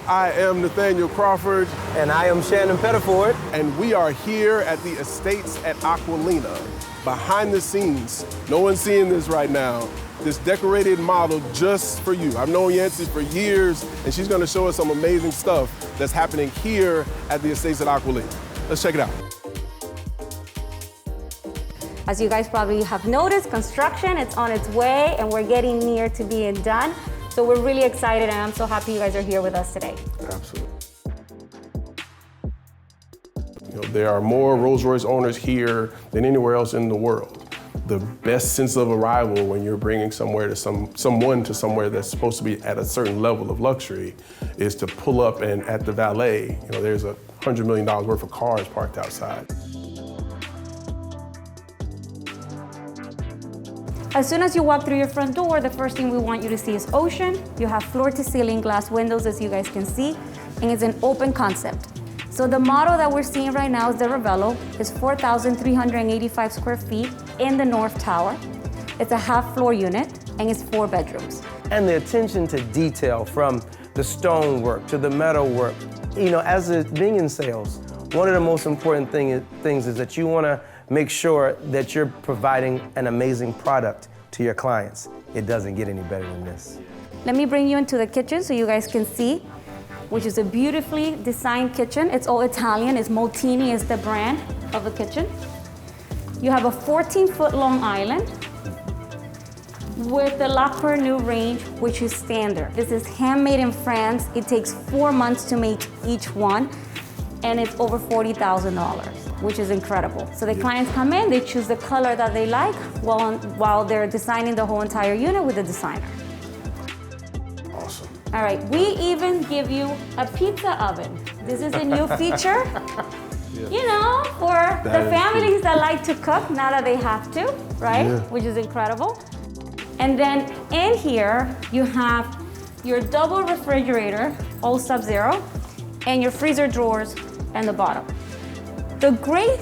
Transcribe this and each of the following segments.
I am Nathaniel Crawford. And I am Shannon Pettiford. And we are here at the estates at Aqualina. Behind the scenes, no one's seeing this right now, this decorated model just for you. I've known Yancy for years, and she's gonna show us some amazing stuff that's happening here at the estates at Aqualina. Let's check it out. As you guys probably have noticed, construction, it's on its way, and we're getting near to being done. So we're really excited, and I'm so happy you guys are here with us today. Absolutely. You know, there are more Rolls-Royce owners here than anywhere else in the world. The best sense of arrival when you're bringing someone to somewhere that's supposed to be at a certain level of luxury is to pull up and at the valet, you know, there's $100 million worth of cars parked outside. As soon as you walk through your front door, the first thing we want you to see is ocean. You have floor-to-ceiling glass windows, as you guys can see, and it's an open concept. So the model that we're seeing right now is the Ravello. It's 4,385 square feet in the North Tower. It's a half-floor unit, and it's 4 bedrooms. And the attention to detail, from the stonework to the metalwork. You know, being in sales, one of the most important things is that you want to make sure that you're providing an amazing product to your clients. It doesn't get any better than this. Let me bring you into the kitchen so you guys can see, which is a beautifully designed kitchen. It's all Italian. It's Moltini is the brand of the kitchen. You have a 14-foot long island with the La Cornue range, which is standard. This is handmade in France. It takes 4 months to make each one, and it's over $40,000, which is incredible. So the clients come in, they choose the color that they like while they're designing the whole entire unit with the designer. Awesome. All right, we even give you a pizza oven. This is a new feature, you know, for the families that like to cook now that they have to, right? Yeah. Which is incredible. And then in here, you have your double refrigerator, all Sub-Zero, and your freezer drawers and the bottom. The great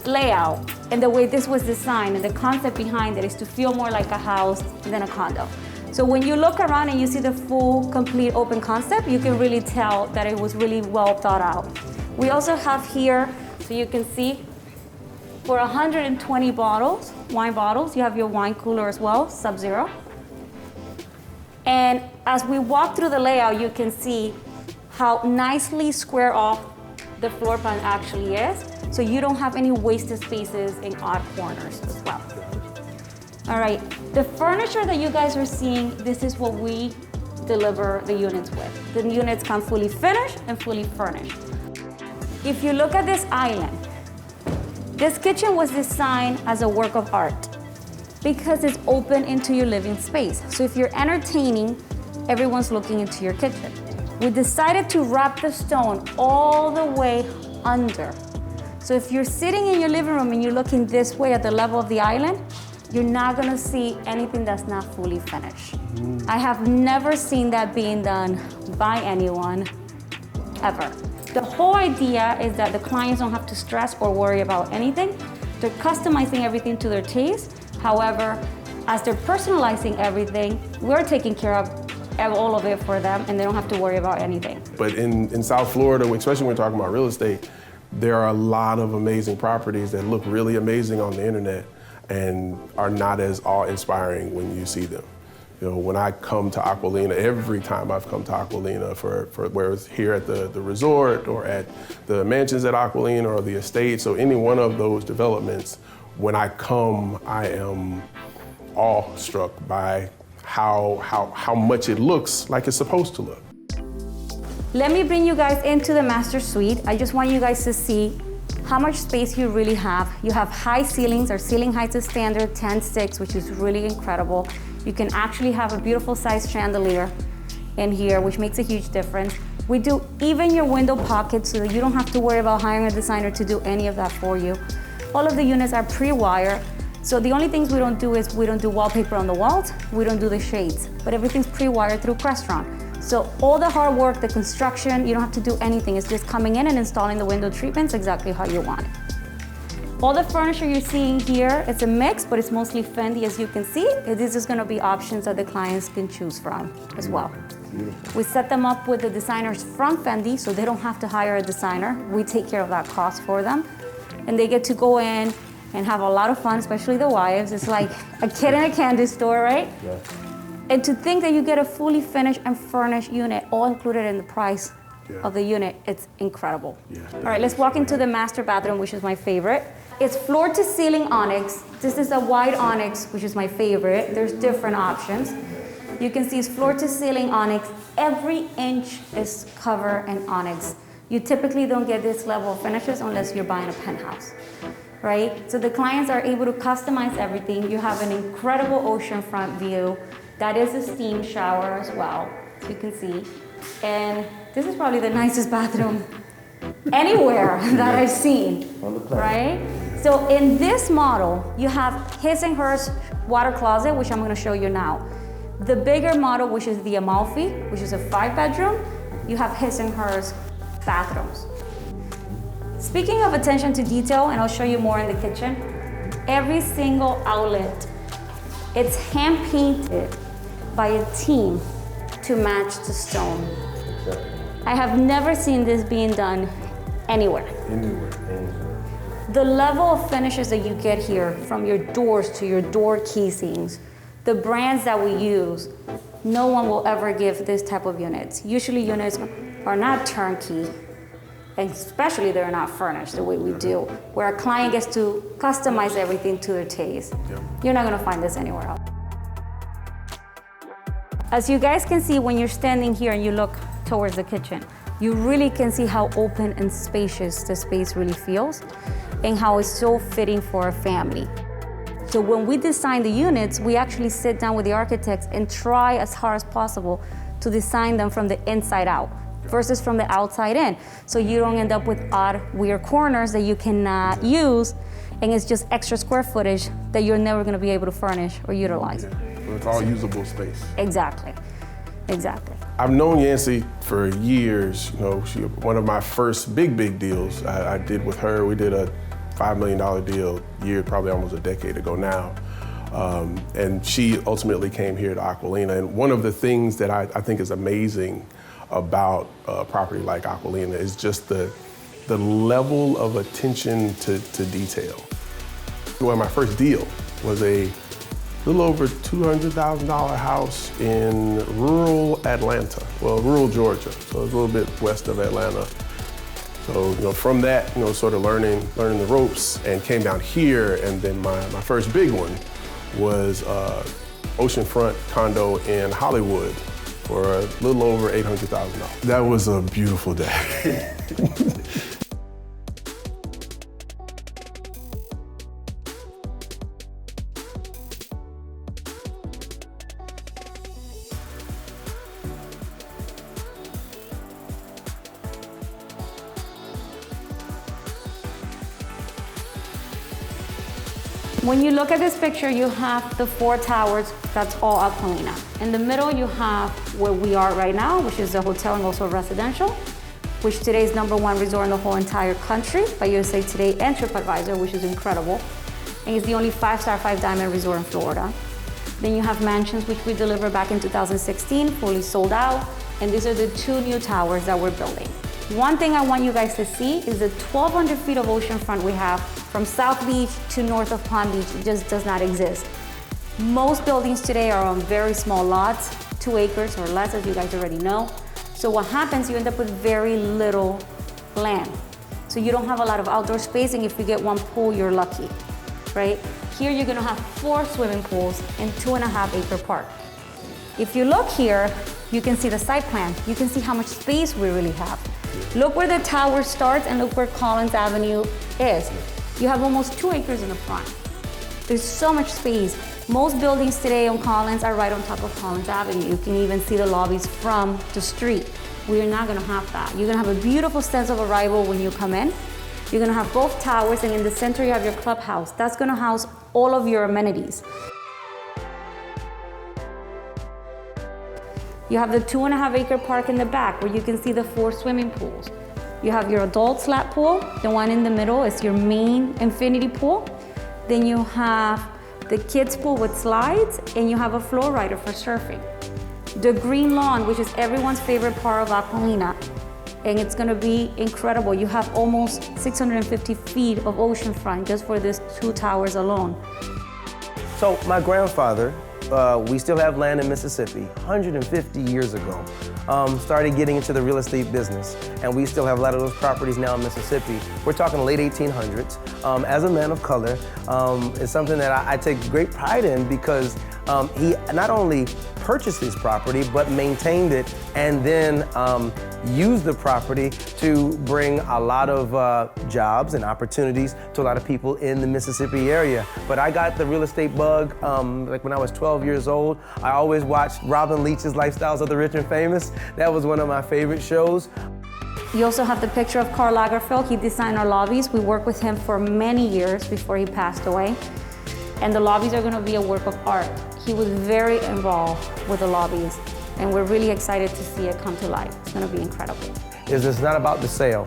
layout and the way this was designed and the concept behind it is to feel more like a house than a condo. So when you look around and you see the full, complete open concept, you can really tell that it was really well thought out. We also have here, so you can see, for 120 bottles, wine bottles, you have your wine cooler as well, Sub-Zero. And as we walk through the layout, you can see how nicely square off the floor plan actually is. So you don't have any wasted spaces in odd corners as well. All right, the furniture that you guys are seeing, this is what we deliver the units with. The units come fully finished and fully furnished. If you look at this island, this kitchen was designed as a work of art because it's open into your living space. So if you're entertaining, everyone's looking into your kitchen. We decided to wrap the stone all the way under. So if you're sitting in your living room and you're looking this way at the level of the island, you're not gonna see anything that's not fully finished. I have never seen that being done by anyone, ever. The whole idea is that the clients don't have to stress or worry about anything. They're customizing everything to their taste. However, as they're personalizing everything, we're taking care of all of it for them, and they don't have to worry about anything. But in South Florida, especially when we're talking about real estate, there are a lot of amazing properties that look really amazing on the internet and are not as awe-inspiring when you see them. You know, when I come to Aqualina, every time I've come to Aqualina for where it's here at the resort or at the mansions at Aqualina or the estate, so any one of those developments, when I come, I am awestruck by how much it looks like it's supposed to look. Let me bring you guys into the master suite. I just want you guys to see how much space you really have. You have high ceilings. Our ceiling height is standard 10.6, which is really incredible. You can actually have a beautiful sized chandelier in here, which makes a huge difference. We do even your window pockets so that you don't have to worry about hiring a designer to do any of that for you. All of the units are pre-wired. So the only things we don't do is we don't do wallpaper on the walls, we don't do the shades, but everything's pre-wired through Crestron. So all the hard work, the construction, you don't have to do anything. It's just coming in and installing the window treatments exactly how you want it. All the furniture you're seeing here, it's a mix, but it's mostly Fendi, as you can see. This is gonna be options that the clients can choose from as well. We set them up with the designers from Fendi, so they don't have to hire a designer. We take care of that cost for them. And they get to go in and have a lot of fun, especially the wives. It's like a kid in a candy store, right? Yeah. And to think that you get a fully finished and furnished unit, all included in the price of the unit, it's incredible. Yeah, all right, let's walk into the master bathroom, which is my favorite. It's floor to ceiling onyx. This is a white onyx, which is my favorite. There's different options. You can see it's floor to ceiling onyx. Every inch is covered in onyx. You typically don't get this level of finishes unless you're buying a penthouse, right? So the clients are able to customize everything. You have an incredible oceanfront view. That is a steam shower as well, you can see. And this is probably the nicest bathroom anywhere that I've seen, right? So in this model, you have his and hers water closet, which I'm gonna show you now. The bigger model, which is the Amalfi, which is a 5-bedroom, you have his and hers bathrooms. Speaking of attention to detail, and I'll show you more in the kitchen, every single outlet, it's hand painted by a team to match the stone. I have never seen this being done anywhere. The level of finishes that you get here, from your doors to your door casings, the brands that we use, no one will ever give this type of units. Usually units are not turnkey, and especially they're not furnished the way we do, where a client gets to customize everything to their taste. You're not gonna find this anywhere else. As you guys can see, when you're standing here and you look towards the kitchen, you really can see how open and spacious the space really feels and how it's so fitting for a family. So when we design the units, we actually sit down with the architects and try as hard as possible to design them from the inside out versus from the outside in. So you don't end up with odd, weird corners that you cannot use, and it's just extra square footage that you're never gonna be able to furnish or utilize. Well, it's all usable space. Exactly, exactly. I've known Yancy for years. You know, one of my first big deals I did with her, we did a $5 million deal probably almost a decade ago now. And she ultimately came here to Aqualina. And one of the things that I think is amazing about a property like Aqualina is just the level of attention to detail. Well, my first deal was a little over $200,000 house in rural Atlanta, well, rural Georgia, so it's a little bit west of Atlanta. So, you know, from that, you know, sort of learning the ropes, and came down here, and then my first big one was oceanfront condo in Hollywood for a little over $800,000. That was a beautiful day. When you look at this picture, you have the 4 towers, that's all Acqualina. In the middle, you have where we are right now, which is a hotel and also residential, which today is #1 resort in the whole entire country by USA Today and TripAdvisor, which is incredible. And it's the only 5-star 5-diamond resort in Florida. Then you have mansions, which we delivered back in 2016, fully sold out. And these are the 2 new towers that we're building. One thing I want you guys to see is the 1,200 feet of oceanfront we have from South Beach to north of Palm Beach. It just does not exist. Most buildings today are on very small lots, 2 acres or less, as you guys already know. So what happens, you end up with very little land. So you don't have a lot of outdoor space, and if you get 1 pool, you're lucky, right? Here you're gonna have 4 swimming pools and 2.5-acre park. If you look here, you can see the site plan. You can see how much space we really have. Look where the tower starts and look where Collins Avenue is. You have almost 2 acres in the front. There's so much space. Most buildings today on Collins are right on top of Collins Avenue. You can even see the lobbies from the street. We are not gonna have that. You're gonna have a beautiful sense of arrival when you come in. You're gonna have both towers, and in the center you have your clubhouse. That's gonna house all of your amenities. You have the 2.5-acre park in the back where you can see the 4 swimming pools. You have your adult lap pool. The one in the middle is your main infinity pool. Then you have the kids pool with slides, and you have a floor rider for surfing. The green lawn, which is everyone's favorite part of Aqualina, and it's gonna be incredible. You have almost 650 feet of oceanfront just for these 2 towers alone. So my grandfather, we still have land in Mississippi, 150 years ago, started getting into the real estate business, and we still have a lot of those properties now in Mississippi. We're talking late 1800s. As a man of color, it's something that I take great pride in because he not only purchased this property, but maintained it and then used the property to bring a lot of jobs and opportunities to a lot of people in the Mississippi area. But I got the real estate bug like when I was 12 years old. I always watched Robin Leach's Lifestyles of the Rich and Famous. That was one of my favorite shows. You also have the picture of Karl Lagerfeld. He designed our lobbies. We worked with him for many years before he passed away. And the lobbies are gonna be a work of art. He was very involved with the lobbies, and we're really excited to see it come to life. It's gonna be incredible. It's not about the sale,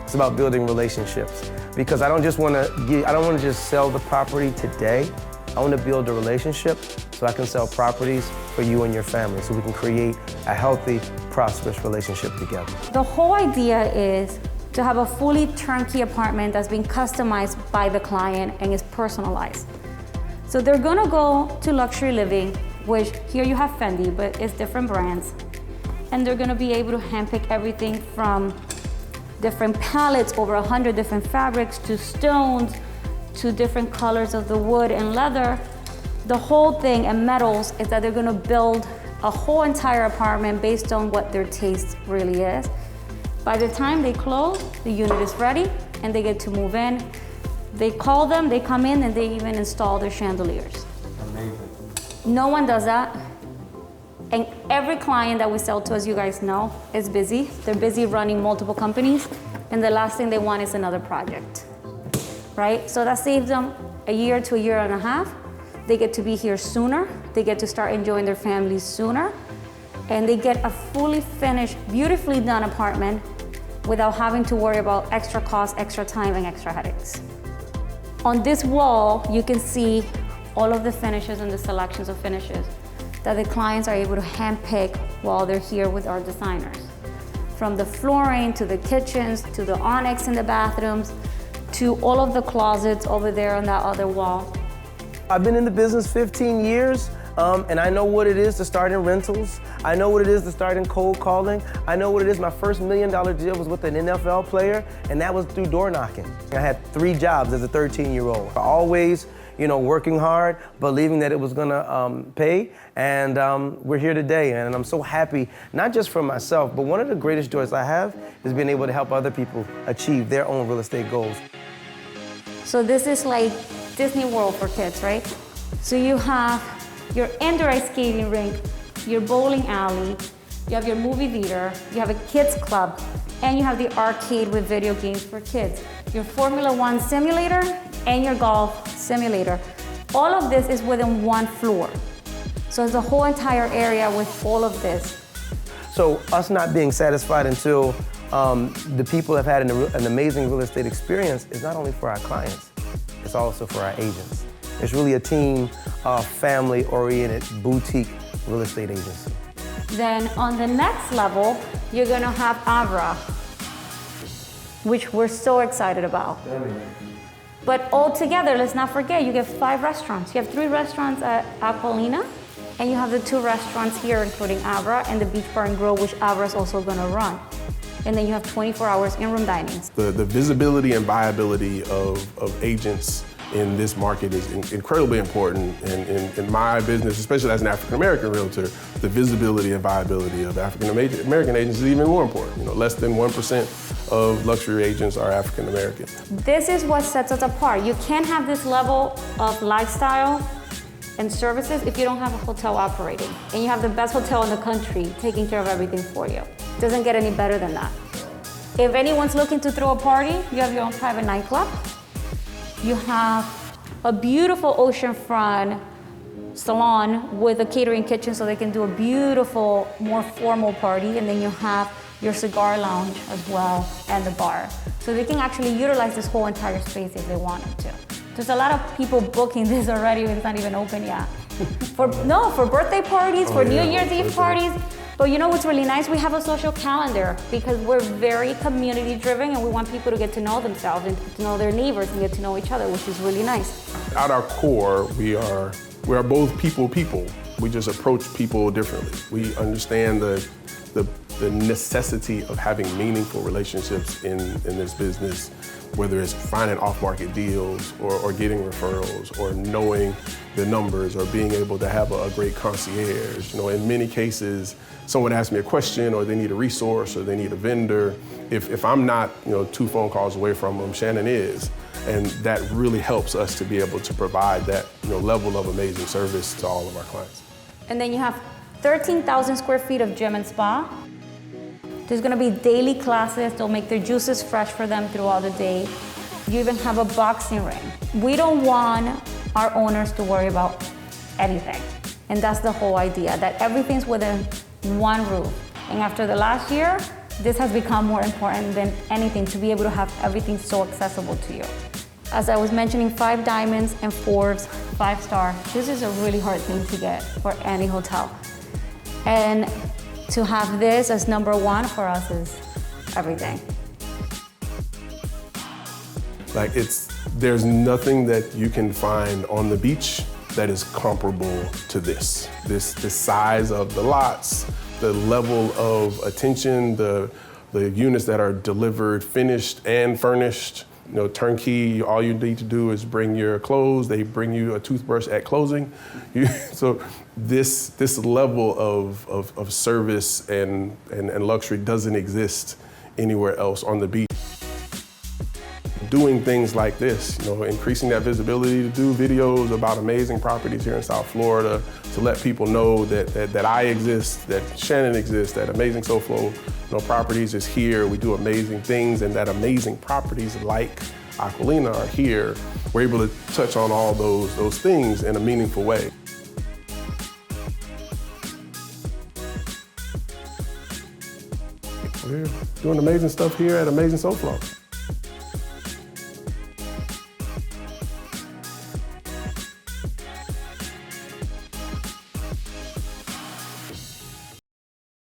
it's about building relationships. Because I don't wanna just sell the property today. I wanna build a relationship so I can sell properties for you and your family, so we can create a healthy, prosperous relationship together. The whole idea is to have a fully turnkey apartment that's been customized by the client and is personalized. So they're gonna go to luxury living, which here you have Fendi, but it's different brands. And they're gonna be able to handpick everything from different palettes, over 100 different fabrics, to stones, to different colors of the wood and leather. The whole thing, and metals, is that they're gonna build a whole entire apartment based on what their taste really is. By the time they close, the unit is ready and they get to move in. They call them, they come in, and they even install their chandeliers. Amazing. No one does that. And every client that we sell to, as you guys know, is busy. They're busy running multiple companies, and the last thing they want is another project, right? So that saves them a year to a year and a half. They get to be here sooner. They get to start enjoying their families sooner. And they get a fully finished, beautifully done apartment without having to worry about extra costs, extra time, and extra headaches. On this wall, you can see all of the finishes and the selections of finishes that the clients are able to handpick while they're here with our designers. From the flooring, to the kitchens, to the onyx in the bathrooms, to all of the closets over there on that other wall. I've been in the business 15 years, and I know what it is to start in rentals. I know what it is to start in cold calling. I know what it is. My first $1 million deal was with an NFL player, and that was through door knocking. I had 3 jobs as a 13-year-old. Always, working hard, believing that it was gonna pay, and we're here today, and I'm so happy, not just for myself, but one of the greatest joys I have is being able to help other people achieve their own real estate goals. So this is like Disney World for kids, right? So you have your indoor ice skating rink, your bowling alley, you have your movie theater, you have a kids club, and you have the arcade with video games for kids, your Formula One simulator, and your golf simulator. All of this is within one floor. So it's a whole entire area with all of this. So us not being satisfied until the people have had an amazing real estate experience is not only for our clients, it's also for our agents. It's really a team, family-oriented boutique real estate agency. Then on the next level, you're gonna have Abra, which we're so excited about. But all together, let's not forget, you get 5 restaurants. You have 3 restaurants at Acqualina, and you have the 2 restaurants here, including Abra and the Beach Bar and Grill, which Abra is also gonna run. And then you have 24 hours in-room dining. The visibility and viability of agents in this market is incredibly important. And in my business, especially as an African-American realtor, the visibility and viability of African-American agents is even more important. Less than 1% of luxury agents are African-American. This is what sets us apart. You can't have this level of lifestyle and services if you don't have a hotel operating. And you have the best hotel in the country taking care of everything for you. It doesn't get any better than that. If anyone's looking to throw a party, you have your own private nightclub. You have a beautiful oceanfront salon with a catering kitchen so they can do a beautiful, more formal party. And then you have your cigar lounge as well and the bar. So they can actually utilize this whole entire space if they wanted to. There's a lot of people booking this already, but it's not even open yet. For birthday parties, for New Year's Eve parties. But you know what's really nice? We have a social calendar because we're very community driven and we want people to get to know themselves and to know their neighbors and get to know each other, which is really nice. At our core, we are both people. We just approach people differently. We understand the necessity of having meaningful relationships in this business, whether it's finding off-market deals or getting referrals or knowing the numbers or being able to have a great concierge. You know, in many cases, someone asks me a question or they need a resource or they need a vendor. If I'm not, 2 phone calls away from them, Shannon is. And that really helps us to be able to provide that, level of amazing service to all of our clients. And then you have 13,000 square feet of gym and spa. There's gonna be daily classes. They'll make their juices fresh for them throughout the day. You even have a boxing ring. We don't want our owners to worry about anything. And that's the whole idea, that everything's within one roof. And after the last year, this has become more important than anything to be able to have everything so accessible to you. As I was mentioning, 5 diamonds and Forbes 5-star. This is a really hard thing to get for any hotel. And to have this as number 1 for us is everything. There's nothing that you can find on the beach that is comparable to this. The size of the lots, the level of attention, the units that are delivered finished and furnished. Turnkey, all you need to do is bring your clothes. They bring you a toothbrush at closing. So this level of service and luxury doesn't exist anywhere else on the beach. Doing things like this, increasing that visibility, to do videos about amazing properties here in South Florida, to let people know that I exist, that Shannon exists, that Amazing SoFlo Properties is here. We do amazing things, and that amazing properties like Aqualina are here. We're able to touch on all those things in a meaningful way. We're doing amazing stuff here at Amazing SoFlo.